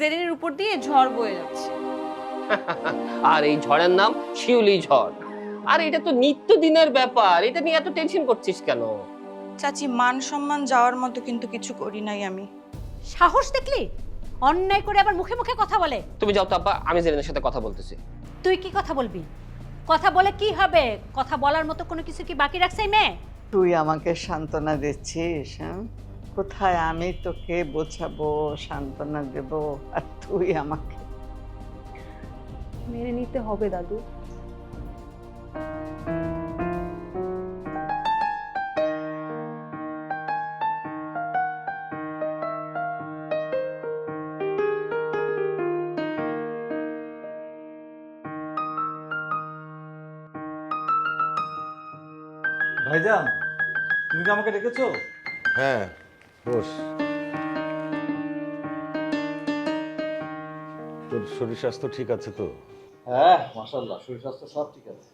জেরিনের উপর দিয়ে ঝড় বয়ে যাচ্ছে। আর এই ঝড়ের নাম শিউলি ঝড়। আর এটা তো নিত্যদিনের ব্যাপার, এটা নিয়ে এত টেনশন করছিস কেন? চাচি, মান সম্মান যাওয়ার মতো কিন্তু কিছু করি নাই আমি। সাহস দেখলি? অন্যায় করে আবার মুখে মুখে কথা বলে। তুমি যাও তো আব্বা, আমি জেরিনের সাথে কথা বলতেছি। তুই কি কথা বলবি? কথা বলে কি হবে? কথা বলার মতো কোনো কিছু কি বাকি রাখছে এই মেয়ে? তুই আমাকে সান্ত্বনা দিচ্ছিস? হ্যাঁ, কোথায় আমি তোকে বোঝাবো, সান্ত্বনা দেব, আর তুই আমাকে? মেনে নিতে হবে দাদু। ভাইজান, তুমি কি আমাকে ডেকেছো? হ্যাঁ, বস। তোর শরীর স্বাস্থ্য ঠিক আছে তো? হ্যাঁ, মাশাআল্লাহ, শরীর স্বাস্থ্য সব ঠিক আছে।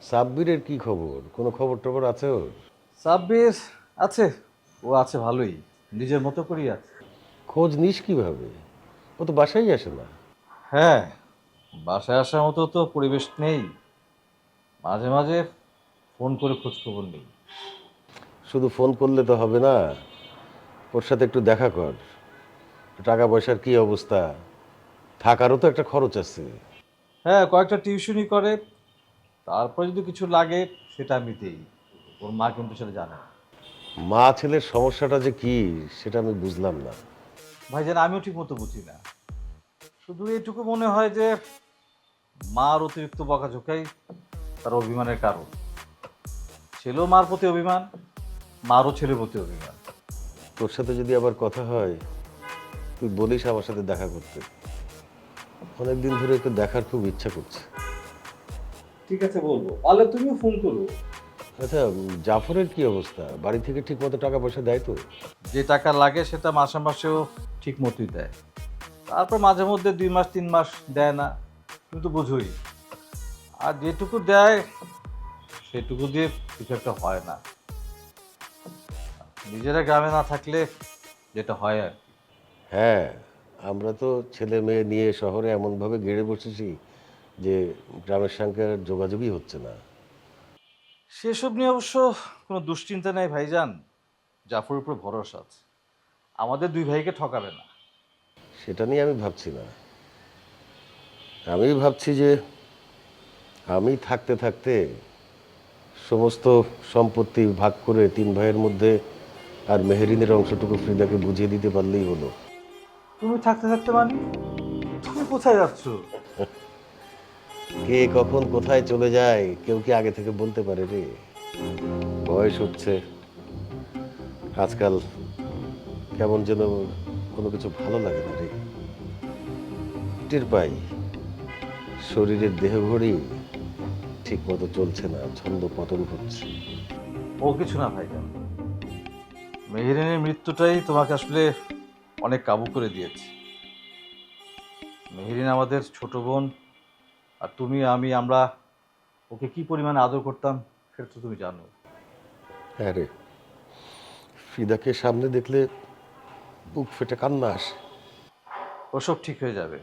সাব্বিরের কি খবর? কোনো খবর টবর আছে ওর? সাব্বির আছে, ও আছে ভালোই, নিজের মতো করেই আছে। খোঁজ নিস কিভাবে? ও তো বাসায় আসে না। হ্যাঁ, বাসায় আসার মতো তো পরিবেশ নেই, মাঝে মাঝে ফোন করে খোঁজ খবর নেই। শুধু ফোন করলে তো হবে না, ওর সাথে একটু দেখা কর। টাকা পয়সার কি অবস্থা, থাকারও তো একটা খরচ আছে। হ্যাঁ, কয়েকটা টিউশনি করে, তারপরে যদি কিছু লাগে সেটা আমি দিই। ওর মা কিন্তু সেটা জানে না। মা ছেলের সমস্যাটা যে কি সেটা আমি বুঝলাম না। ভাইজান, আমিও ঠিক মতো বুঝি না, শুধু এইটুকু মনে হয় যে মার অতিরিক্ত বকাঝোকাই তার অভিমানের কারণ। ছেলেও মার প্রতি অভিমান, মারও ছেলের প্রতি অভিমান। তোর সাথে যদি আবার কথা হয়, তুই বলিস আমার সাথে দেখা করতে। অনেকদিন ধরে একটু দেখার খুব ইচ্ছা করছে। ঠিক আছে, বলবো। তাহলে তুমিও ফোন করো। আচ্ছা, জাফরের কি অবস্থা? বাড়ি থেকে ঠিক মতো টাকা পয়সা দেয় তো? যে টাকা লাগে সেটা মাসে মাসেও ঠিক মতোই দেয়, তারপর মাঝে মধ্যে 2 মাস 3 মাস দেয় না, তুমি তো বোঝোই। আর যেটুকু দেয় সেটুকু দিয়ে কিছু একটা হয় না। নিজেরা গ্রামে না থাকলে যেটা হয় আর কি। হ্যাঁ, আমরা তো ছেলে মেয়ে নিয়ে শহরে এমনভাবে গেড়ে বসেছি যে গ্রামের সঙ্গে আর যোগাযোগই হচ্ছে না। সেসব নিয়ে অবশ্য কোনো দুশ্চিন্তা নেই ভাইজান, জাফরের উপর ভরসা আছে, আমাদের 2 ভাইকে ঠকাবে না। সেটা নিয়ে আমি ভাবছি না। আমি ভাবছি যে আমি থাকতে থাকতে সমস্ত সম্পত্তি ভাগ করে 3 ভাইয়ের মধ্যে আর মেহেরিনের অংশটুকু ফ্রিদাকে বুঝিয়ে দিতে পারলেই হলো। তুমি থাকতে থাকতে মানে? তুমি কোথায় যাচ্ছ? কে কখন কোথায় চলে যায় কেউ কি আগে থেকে বলতে পারে রে? বয়স হচ্ছে, আজকাল কেমন যেন কোনো কিছু ভালো লাগে না রে। টের পাই শরীরের দেহঘড়ি ঠিক মতো চলছে না, ছন্দ পতন ঘটছে। ও কিছু না ভাইজান, মেহেরিনের মৃত্যুটাই তোমাকে আসলে অনেক কাবু করে দিয়েছে। মেহেরিন আমাদের ছোট বোন, আর তুমি আমরা ওকে কি পরিমাণে আদর করতাম সেটা তো তুমি জানো। হ্যাঁ রে, ফিদাকে সামনে দেখলে বুক ফেটে কান্না আসে। ওসব ঠিক হয়ে যাবে,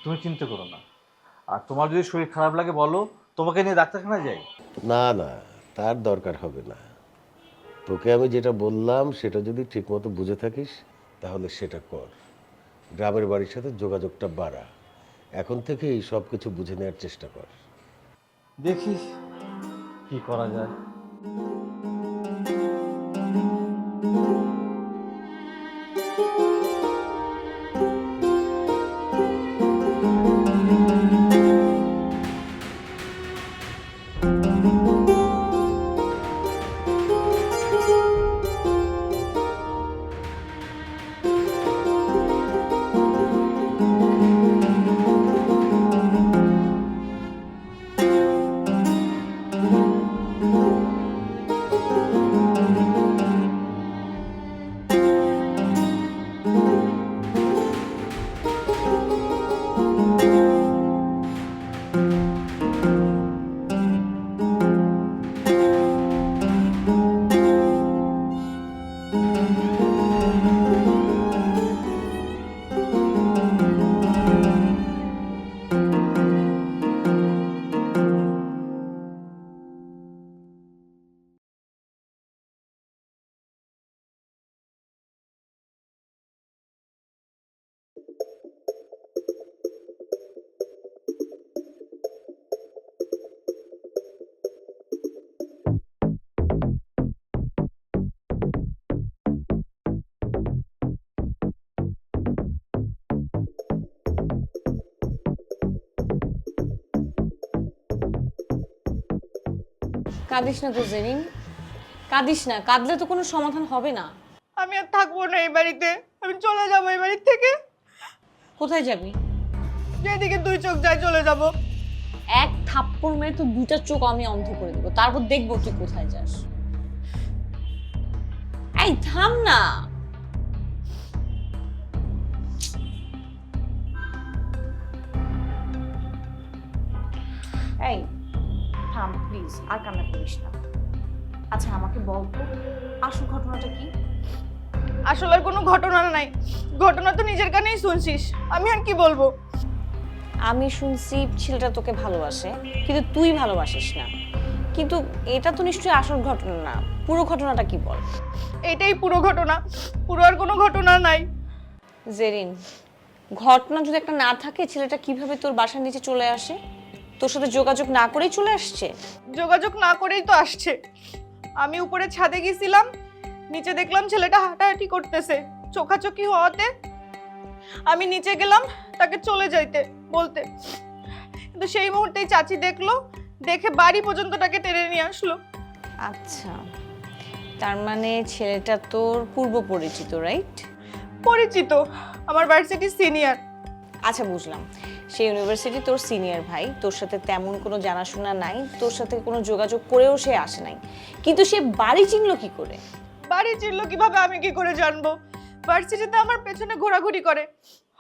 তুমি চিন্তা করো না। আর তোমার যদি শরীর খারাপ লাগে বলো, তোমাকে নিয়ে ডাক্তারখানায় যাই। না না, তার দরকার হবে না। তোকে আমি যেটা বললাম সেটা যদি ঠিকমতো বুঝে থাকিস তাহলে সেটা কর। গ্রামের বাড়ির সাথে যোগাযোগটা বাড়া। এখন থেকে এই সব কিছু বুঝে নেওয়ার চেষ্টা কর। দেখি কি করা যায়। কাঁদিস না তো জেরিন, কাঁদিস না, কাঁদলে তো কোনো সমাধান হবে না। আমি আর থাকবো না এই বাড়িতে, আমি চলে যাবো এই বাড়ির থেকে। কোথায় যাবি? যেদিকে দুই চোখ যায় চলে যাব। এক থাপ্পড় মেরে তো দুটা চোখ আমি অন্ধ করে দেবো, তারপর দেখবো তুই কোথায় যাস। এই থাম না। এই থাম প্লিজ, আর কান্না করিস না। আচ্ছা আমাকে বল তো, আসল ঘটনাটা কি? আসলে আর কোনো ঘটনা নাই, ঘটনা তো নিজের কানেই শুনছিস, আমি আর কি বলবো। আমি শুনছি ছেলেটা তোকে ভালোবাসে, কিন্তু তুই ভালোবাসিস না। কিন্তু এটা তো নিশ্চয়ই আসল ঘটনা না, পুরো ঘটনাটা কি বল। এটাই পুরো ঘটনা, পুরো আর কোনো ঘটনা নাই। জেরিন, ঘটনা যদি একটা না থাকে, ছেলেটা কিভাবে তোর বাসার নিচে চলে আসে? তোর সাথে যোগাযোগ না করেই চলে আসছে? যোগাযোগ না করেই তো আসছে। আমি উপরে ছাদে গেছিলাম, নিচে দেখলাম ছেলেটা হাঁটাহাঁটি করতেছে, চোখাচোখি হওয়াতে আমি নিচে গেলাম তাকে চলে যাইতে বলতে, কিন্তু সেই মুহূর্তেই চাচি দেখলো, দেখে বাড়ি পর্যন্ত তাকে টেনে নিয়ে আসলো। আচ্ছা, তার মানে ছেলেটা তোর পূর্ব পরিচিত, রাইট? পরিচিত, আমার ভার্সিটির সিনিয়র। আচ্ছা বুঝলাম, সেই ইউনিভার্সিটি তোর সিনিয়র ভাই, তোর সাথে তেমন কোনো জানাশোনা নাই, তোর সাথে কোনো যোগাযোগ করেও সে আসে নাই, কিন্তু সে বাড়ি চিনলো কি করে? বাড়ি চিনলো কিভাবে আমি কি করে জানবো? ভার্সিটিতে আমার পেছনে ঘোরাঘুরি করে,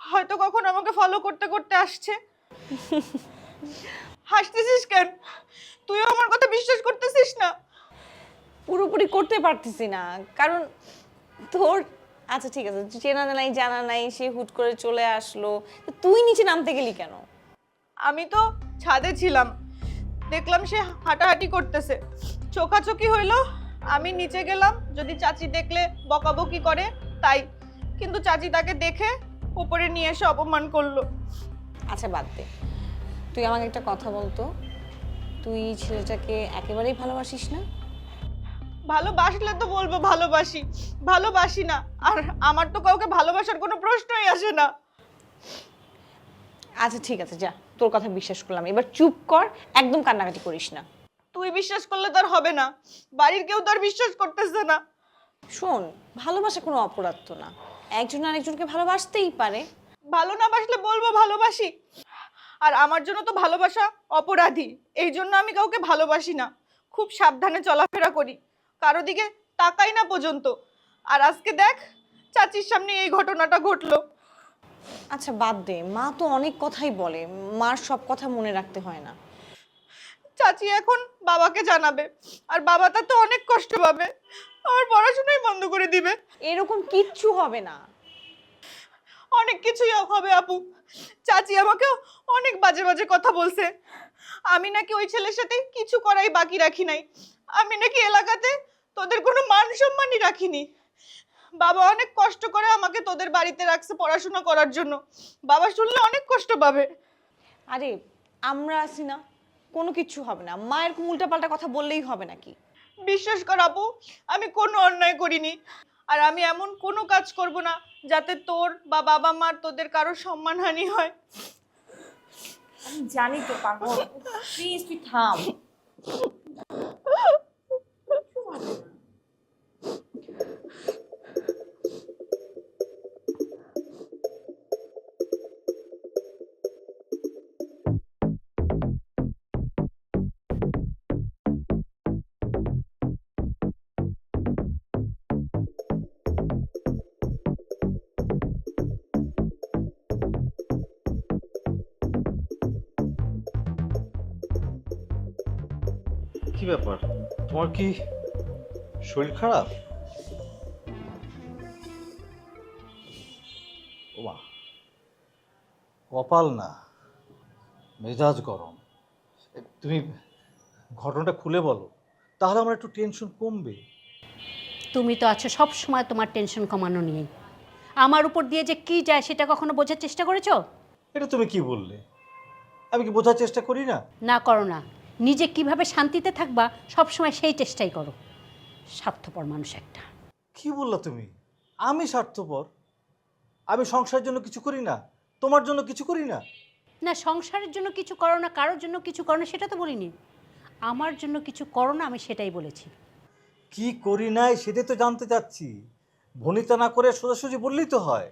হয়তো কখন আমাকে ফলো করতে করতে আসছে। হাসতেছিস কেন? তুইও আমার কথা বিশ্বাস করতেছিস না? পুরোপুরি করতে পারতেছি না, কারণ তোর, আচ্ছা ঠিক আছে, চেনা নাই জানা নাই, সে হুট করে চলে আসলো, তো তুই নিচে নামতে গেলি কেন? আমি তো ছাদে ছিলাম, দেখলাম সে হাঁটাহাঁটি করতেছে, চোখাচোখি হইলো, আমি নিচে গেলাম, যদি চাচি দেখলে বকাবকি করে তাই, কিন্তু চাচি তাকে দেখে উপরে নিয়ে এসে অপমান করলো। আচ্ছা বাদ দে, তুই আমাকে একটা কথা বলতো, তুই ছেলেটাকে একেবারেই ভালোবাসিস না? ভালোবাসলে তো বলবো ভালোবাসি, ভালোবাসি না আর আমার তো কাউকে ভালোবাসার কোনো প্রশ্নই আসে না। আচ্ছা ঠিক আছে, যা, তোর কথা বিশ্বাস করলাম, এবার চুপ কর, একদম কান্নাকাটি করিস না। তুই বিশ্বাস করলে তার হবে না, বাড়ির কেউ তার বিশ্বাস করতেছে না। শোন, ভালোবাসা কোনো অপরাধ তো না, একজন আরেকজনকে ভালোবাসতেই পারে। ভালো না বাসলে বলবো ভালোবাসি, আর আমার জন্য তো ভালোবাসা অপরাধী, এই জন্য আমি কাউকে ভালোবাসি না, খুব সাবধানে চলাফেরা করি, কারো দিকে তাকাই না পর্যন্ত। আর আজকে দেখ, চাচির সামনে এই ঘটনাটা ঘটলো। আচ্ছা বাদ দে, মা তো অনেক কথাই বলে, মার সব কথা মনে রাখতে হয় না। চাচি এখন বাবাকে জানাবে, আর বাবা তাতে অনেক কষ্ট পাবে, আমার পড়াশোনাই বন্ধ করে দিবে। এরকম কিচ্ছু হবে না। অনেক কিছুই হবে আপু, চাচি আমাকে অনেক বাজে বাজে কথা বলছে, আমি নাকি ওই ছেলের সাথে কিছু করাই বাকি রাখি নাই, আমি নাকি এলাকাতে তোদের কোনো মান সম্মানই রাখিনি। বাবা অনেক কষ্ট করে আমাকে তোদের বাড়িতে রাখছে পড়াশোনা করার জন্য। বাবা শুনলে অনেক কষ্ট পাবে। আরে আমরা আছি না, কোনো কিছু হবে না। মায়ের উল্টাপাল্টা কথা বললেই হবে নাকি? বিশ্বাস কর আপু, আমি কোনো অন্যায় করিনি। আর আমি এমন কোনো কাজ করব না যাতে তোর বা বাবা মার তোদের কারো সম্মানহানি হয়। আমি জানি তো পাগল, প্লিজ তুই থাম। কি ব্যাপার, তোমার কি শরীর খারাপ? ওমা, কপাল না, মেজাজ গরম। তুমি ঘটনাটা খুলে বলো, তাহলে আমার একটু টেনশন কমবে। তুমি তো আছো সব সময় তোমার টেনশন কমানো নিয়ে। আমার উপর দিয়ে যে কি যায় সেটা কখনো বোঝার চেষ্টা করেছো? এটা তুমি কি বললে? আমি কি বোঝার চেষ্টা করি না? না করো না। নিজে কিভাবে শান্তিতে থাকবা সব সময় সেই চেষ্টাই করো। স্বার্থপর মানুষ একটা। কি বললা তুমি? আমি স্বার্থপর? আমি সংসারের জন্য কিছু করি না, তোমার জন্য কিছু করি না? না, সংসারের জন্য কিছু করো না, কারোর জন্য কিছু করো না সেটা তো বলিনি। আমার জন্য কিছু করো না, আমি সেটাই বলেছি। কি করি নাই সেটাই তো জানতে চাচ্ছি। ভনিতা না করে সোজাসুজি বললেই তো হয়।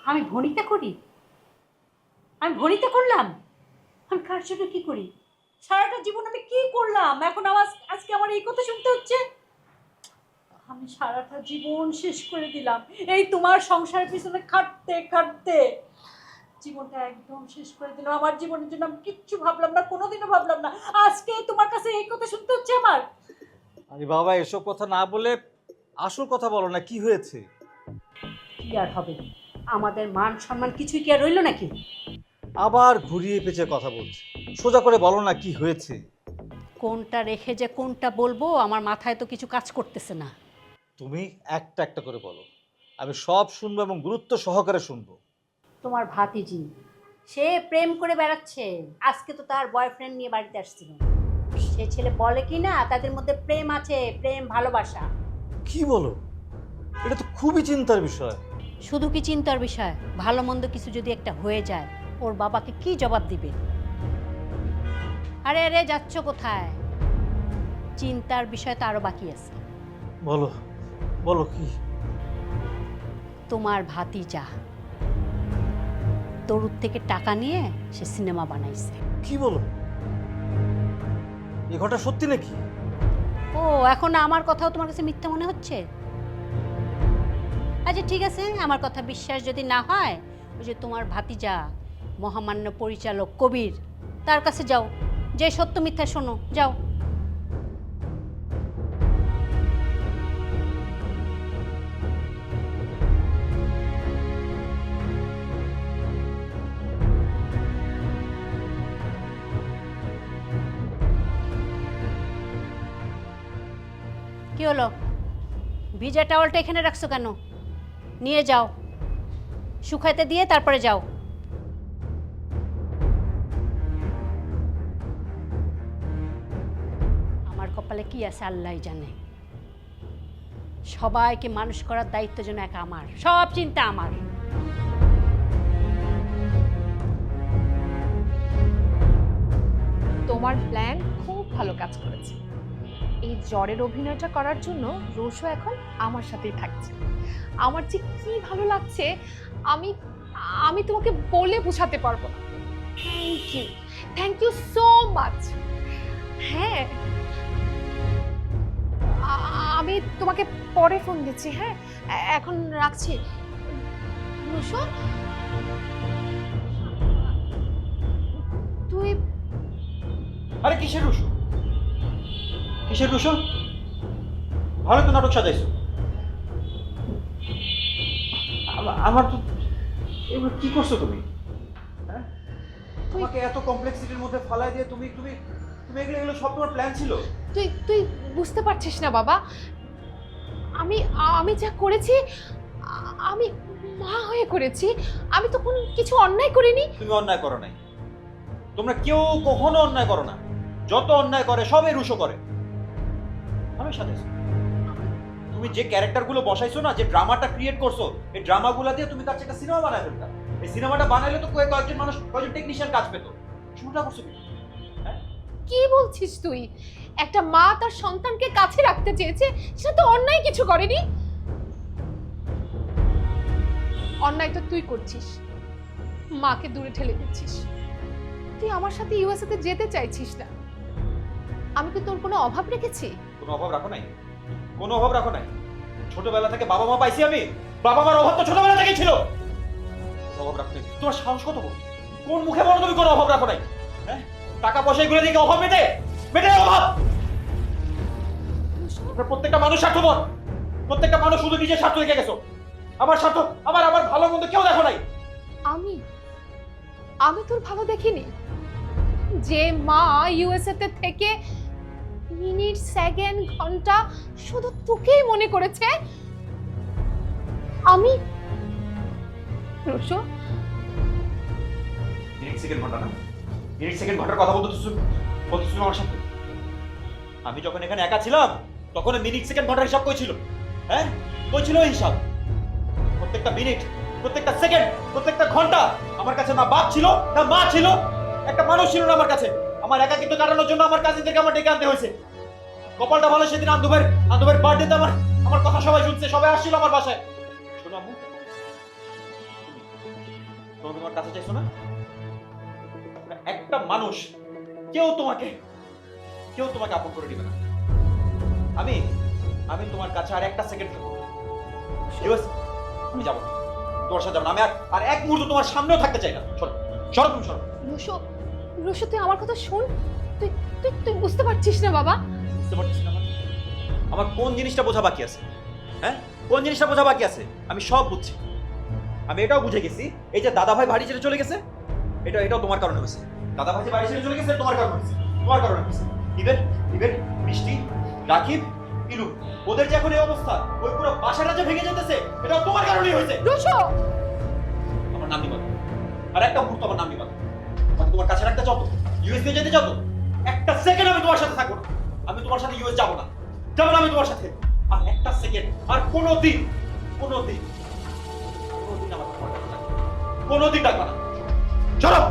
আমি ভনিতা করি? আমি ভনিতা করলাম? আমি কার জন্য কি করি? সারাটা জীবন আমি কি করলাম? এখন আজকে আমার এই কথা শুনতে হচ্ছে। আমি সারাটা জীবন শেষ করে দিলাম এই তোমার সংসারের পিছনে খাটতে খাটতে। জীবনটা একদম শেষ করে দিলাম। আমার জীবনের জন্য আমি কিচ্ছু ভাবলাম না, কোনোদিনও ভাবলাম না। আজকে তোমার কাছে এই কথা শুনতে হচ্ছে আমার। আরে বাবা, এসব কথা না বলে আসল কথা বলো না, কি হয়েছে? কি আর হবে? আমাদের মান সম্মান কিছুই কি আর রইল নাকি? আবার ঘুরিয়ে পেঁচে কথা বলছে। সোজা করে বলো না কি হয়েছে। কোনটা রেখে যে কোনটা বলবো আমার মাথায় তো কিছু কাজ করতেছে না। তুমি একটা একটা করে বলো, আমি সব শুনবো এবং গুরুত্ব সহকারে শুনবো। তোমার ভাতিজি সে প্রেম করে বেড়াচ্ছে। আজকে তো তার বয়ফ্রেন্ড নিয়ে বাড়িতে আসছিল। সে ছেলে বলে কি না তাদের মধ্যে প্রেম আছে, প্রেম ভালোবাসা। কি বলো? এটা তো খুবই চিন্তার বিষয়। শুধু কি চিন্তার বিষয়? ভালো মন্দ কিছু যদি একটা হয়ে যায় ওর বাবাকে কি জবাব দিবে? আরে আরে যাচ্ছ কোথায়? চিন্তার বিষয় তো আরো বাকি আছে। বলো বলো কি? তোমার ভাতিজা তরুর থেকে টাকা নিয়ে সে সিনেমা বানাইছে। কি বলো? এ ঘটনা সত্যি নাকি? ও, এখন আমার কথাও তোমার কাছে মিথ্যা মনে হচ্ছে? আচ্ছা ঠিক আছে, আমার কথা বিশ্বাস যদি না হয় ওই যে তোমার ভাতিজা মহামান্য পরিচালক কবির, তার কাছে যাও, যে সত্য মিথ্যা শোনো, যাও। কি হলো? ভিজা টাওয়ালটা এখানে রাখছো কেন? নিয়ে যাও, শুকাইতে দিয়ে তারপরে যাও। আমার কপালে কি আছে আল্লাহই জানে। সবাইকে মানুষ করার দায়িত্ব যেন একা আমার, সব চিন্তা আমার। তোমার প্ল্যান খুব ভালো কাজ করেছে। এই জ্বরের অভিনয়টা করার জন্য রোশো এখন আমার সাথেই থাকছে। আমার যে কি ভালো লাগছে আমি আমি তোমাকে বলে বোঝাতে পারবো না। Thank you so much. হ্যাঁ, আমি তোমাকে পরে ফোন দিচ্ছি। হ্যাঁ, এখন রাখছি। রোশো, তুই আরে কিসের রুশো? কিসের রুশো? ভালো তো নাটক সাজাইছো। আমার তো এবার কি করছো তুমি? হ্যাঁ, তোমাকে এত কমপ্লেক্সিটির মধ্যে ফালাই দিয়ে তুমি তুমি তুমি এগুলো সব তোমার প্ল্যান ছিল? তুই তুই বুঝতে পারছিস না বাবা। আমি আমি যা করেছি আমি মা হয়ে করেছি। আমি তো কোনো কিছু অন্যায় করিনি। তুমি অন্যায় করো নাই, তোমরা কেউ কখনো অন্যায় করো না। যত অন্যায় করে সবই রুশো করে। আমি সাথে আছি। তুমি যে ক্যারেক্টারগুলো বসাইছো না, যে ড্রামাটা ক্রিয়েট করছো, এই ড্রামাগুলো দিয়ে তুমি তার চেয়ে একটা সিনেমা বানায় ফেলতা। এই সিনেমাটা বানাইলে তো কয়েকজন মানুষ, কয়েকজন টেকনিশিয়ান কাজ পেতো। শুরুটা করছো কি? কি বলছিস তুই? একটা মা তার সন্তানকে কাছে রাখতে চেয়েছে, সেটা তো অন্যায় কিছু করেনি। অন্যায় তো তুই করছিস, মাকে দূরে ঠেলে দিচ্ছিস। তুই আমার সাথে ইউএসএ তে যেতে চাইছিস না। আমি কি তোর কোনো অভাব রেখেছি? কোনো অভাব রাখো নাই, কোনো অভাব রাখো নাই। ছোটবেলা থেকে বাবা মা পাইছি আমি, বাবা মার অভাব তো ছোটবেলা থেকেই ছিল। কোনো অভাব রাখো নাই। তোমার সাহস কত বড়? কোন মুখে বলো তুমি কোনো অভাব রাখো নাই? হ্যাঁ, টাকা পয়সা এগুলো দিয়ে অভাব মেটে? মেটে অভাব? প্রত্যেকটা মানুষ স্বার্থপর, প্রত্যেকটা মানুষ শুধু নিজের স্বার্থ দেখে গেছো। আমার স্বার্থ, আমার ভালো মন্দ কেউ দেখো নাই। আমি তোর ভালো দেখিনি। যে মা ইউএসএ তে থেকে মিনিট, সেকেন্ড, ঘন্টা শুধু তোকেই মনে করেছে, আমি রোশো মিনিট সেকেন্ড ঘন্টা না, মিনিট সেকেন্ড ঘন্টার কথা বলতেছো আমার সাথে? আমি যখন এখানে একা ছিলাম তখন মিনিট সেকেন্ড ঘন্টার হিসাব কই ছিল? হ্যাঁ, কই ছিল এই হিসাব? প্রত্যেকটা মিনিট, প্রত্যেকটা সেকেন্ড, প্রত্যেকটা ঘন্টা আমার কাছে না বাপ ছিল না মা ছিল, একটা মানুষ ছিল না আমার কাছে। আমার একাকিত্ব কাটানোর জন্য আমার কাজিনদেরকে আমার ডেকে আনতে হয়েছে। কপালটা ভালো, সেদিন আন্দুবের বার্থডেতে আমার কথা সবাই শুনছে, সবাই আসছিল আমার বাসায়। শোনো আম্মু, তোমার কাছে চাইছো না? একটা মানুষ কেউ তোমাকে আপন করে দিবে না। আমি তোমার কাছে আর একটা সেকেন্ড থাকবো। আমি যাবো, তোমার সাথে যাবো না। আমি আর এক মুহূর্ত তোমার সামনেও থাকতে চাই না। সরো তুমি, সরো। রোশো তুই আমার কথা শোন। তুই তুই তুই বুঝতে পারছিস না বাবা? বুঝতে পারছিস না? আমার কোন জিনিসটা বোঝা বাকি আছে? হ্যাঁ, কোন জিনিসটা বোঝা বাকি আছে? আমি সব বুঝছি। আমি এটাও বুঝে গেছি, এই যে দাদা ভাই বাড়ি ছেড়ে চলে গেছে, এটাও তোমার কারণে হয়েছে। দাদা ভাই যে বাড়ি ছেড়ে চলে গেছে তোমার কারণে হয়েছে, তোমার কারণে হয়েছে। ইভেন বৃষ্টি, রাকিব, ইলু, ওদের যে এখন এই অবস্থা, ওই পুরো বাসাটা যে ভেঙে যেতেছে, এটাও তোমার কারণেই হয়েছে। রোশো, আমার নাম নিবা, আর একটা মুহূর্ত আমার নাম নিবা। আমি তোমার কাছে রাখতে চাও তো, ইউএস নিয়ে যেতে চাও তো, একটা সেকেন্ড আমি তোমার সাথে থাকবো না। আমি তোমার সাথে ইউএস যাবো না আমি তোমার সাথে। আর একটা সেকেন্ড, আর কোনোদিন আমার তোমার কাছে থাকবে না। কোনোদিন ডাকবা না। চলো।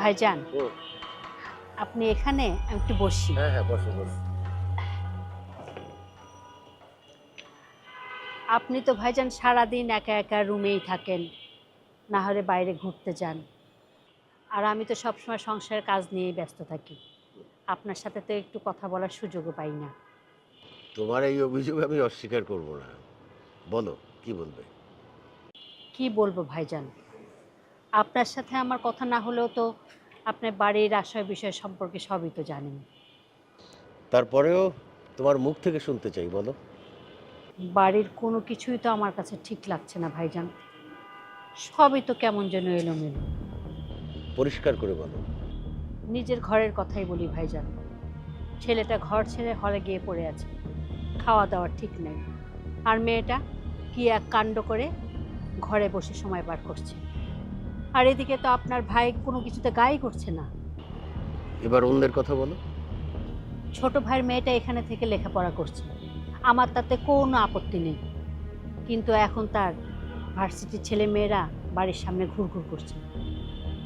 ভাইজান, আপনি এখানে, আমি একটু বসি। হ্যাঁ, বসো। আপনি তো ভাইজান সারাদিন একা একা রুমেই থাকেন, না হলে বাইরে ঘুরতে যান। আর আমি তো সবসময় সংসারের কাজ নিয়েই ব্যস্ত থাকি। আপনার সাথে তো একটু কথা বলার সুযোগও পাই না। তোমার এই অভিযোগ আমি অস্বীকার করব না। বলো, কি বলবে? কি বলবো ভাইজান, আপনার সাথে আমার কথা না হলেও তো আপনার বাড়ির আশয় বিষয় সম্পর্কে সবই তো জানেন। তারপরেও তোমার মুখ থেকে শুনতে চাই, বলো। বাড়ির কোনো কিছুই তো আমার কাছে ঠিক লাগছে না ভাইজান, সবই তো কেমন যেন এলোমেলো। পরিষ্কার করে বলো। নিজের ঘরের কথাই বলি ভাইজান, ছেলেটা ঘর ছেড়ে হলে গিয়ে পড়ে আছে, খাওয়া দাওয়ার ঠিক নেই। আর মেয়েটা কি এক কাণ্ড করে ঘরে বসে সময় পার করছে। আর এদিকে তো আপনার ভাই কোনো কিছুতে গায়ে করছে না। এবার অন্যের কথা বলো। ছোট ভাইয়ের মেয়েটা এখানে থেকে লেখাপড়া করছে, আমার তাতে কোনো আপত্তি নেই। কিন্তু এখন তার ভার্সিটির ছেলে মেয়েরা বাড়ির সামনে ঘুরঘুর করছে,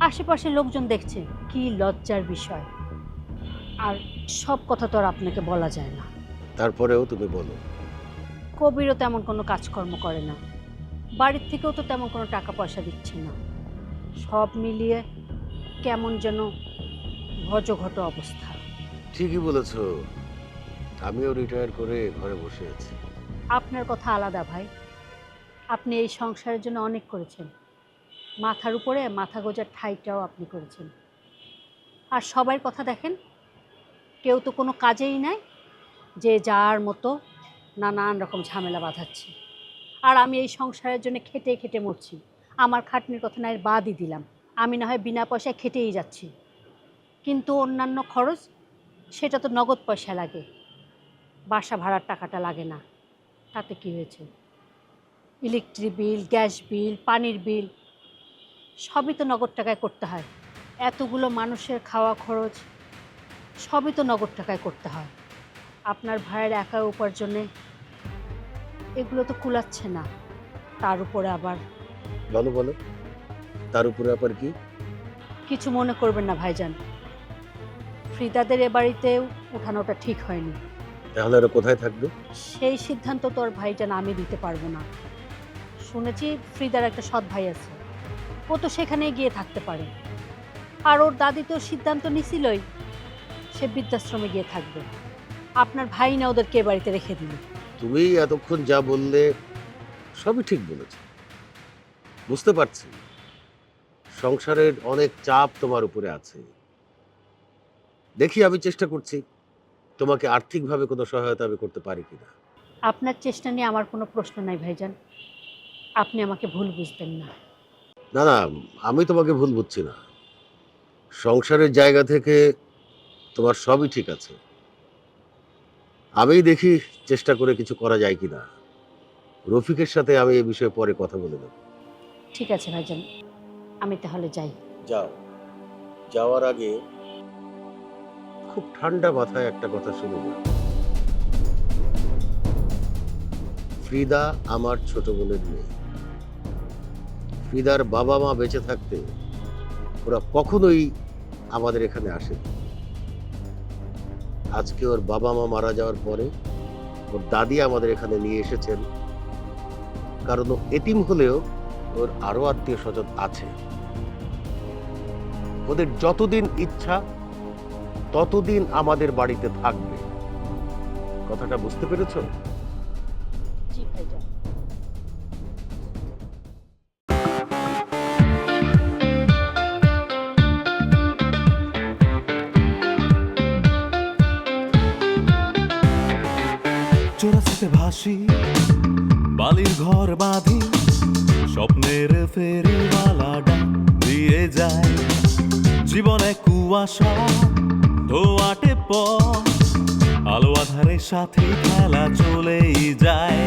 আশেপাশে লোকজন দেখছে, কি লজ্জার বিষয়। আর সব কথা তো আর আপনাকে বলা যায় না। তারপরেও তুমি বলো। কবিরও তেমন কোনো কাজকর্ম করে না, বাড়ির থেকেও তো তেমন কোনো টাকা পয়সা দিচ্ছে না। সব মিলিয়ে কেমন যেন ভজঘট অবস্থা। ঠিকই বলেছ, আমিও রিটায়ার করে ঘরে বসে আছি। আপনার কথা আলাদা ভাই, আপনি এই সংসারের জন্য অনেক করেছেন, মাথার উপরে মাথা গোজার ঠাঁইটাও আপনি করেছেন। আর সবার কথা দেখেন, কেউ তো কোনো কাজেই নাই, যে যার মতো নানান রকম ঝামেলা বাঁধাচ্ছে। আর আমি এই সংসারের জন্য খেটে খেটে মরছি, আমার খাটনির কথা নয় বাদই দিলাম, আমি না হয় বিনা পয়সায় খেটেই যাচ্ছি, কিন্তু অন্যান্য খরচ সেটা তো নগদ পয়সা লাগে, বাসা ভাড়ার টাকাটা লাগে না। তাতে কি হয়েছে? ইলেকট্রিক বিল, গ্যাস বিল, পানির বিল সবই তো নগদ টাকায় করতে হয়। এতগুলো মানুষের খাওয়া খরচ সবই তো নগদ টাকায় করতে হয়। আপনার ভাইয়ের একা উপার্জনে এগুলো তো কুলাচ্ছে না, তার উপরে আবার। বলো বলো, তার উপরে আবার কি? কিছু মনে করবেন না ভাইজান, ফ্রিদাদের এ বাড়িতে উঠানোটা ঠিক হয়নি। তাহলে ওরা কোথায় থাকবে? সেই সিদ্ধান্ত তোর ভাইজান আমি দিতে পারবো না। শুনেছি ফ্রিদার একটা সৎ ভাই আছে, ও তো সেখানে গিয়ে থাকতে পারে। আর ওর দাদি তো সিদ্ধান্ত নিছিলই, সে বৃদ্ধাশ্রমে গিয়ে থাকবে। আপনার ভাই না ওদেরকে এ বাড়িতে রেখে দিল। তুমি এতক্ষণ যা বললে সবই ঠিক বলেছ, বুঝতে পারছি সংসারের অনেক চাপ তোমার উপরে আছে। দেখি আমি চেষ্টা করছি তোমাকে আর্থিকভাবে কোনো সহায়তা আমি করতে পারি কিনা। আপনার চেষ্টা নিয়ে আমার কোনো প্রশ্ন নাই ভাইজান, আপনি আমাকে ভুল বুঝবেন না। না না, আমি তোমাকে ভুল বুঝছি না। সংসারের জায়গা থেকে তোমার সবই ঠিক আছে। আমি দেখি চেষ্টা করে কিছু করা যায় কিনা। রফিকের সাথে আমি এই বিষয়ে পরে কথা বলে দেব। ঠিক আছে ভাইজান, আমি তাহলে যাই। যাও, যাওয়ার আগে খুব ঠান্ডা মাথায় একটা কথা শুনে যাও। ফ্রিদা আমার ছোট বোনের মেয়ে। ফ্রিদার বাবা মা বেঁচে থাকতে ওরা কখনোই আমাদের এখানে আসেনি। আজকে ওর বাবা মা মারা যাওয়ার পরে ওর দাদি আমাদের এখানে নিয়ে এসেছেন, কারণ ও এতিম হলেও ওর আরো আত্মীয় স্বজন আছে। ওদের যতদিন ইচ্ছা ততদিন আমাদের বাড়িতে থাকবে। কথাটা বুঝতে পেরেছো? জি ভাইজান। চোরাস্তে ভাসি, বালির ঘর বাঁধি, স্বপ্নের ফেরিওয়ালাটা দিয়ে যায়। জীবনে কুয়াশা ধোয়াটে পথ, আলো আধারের সাথে খেলা চলেই যায়।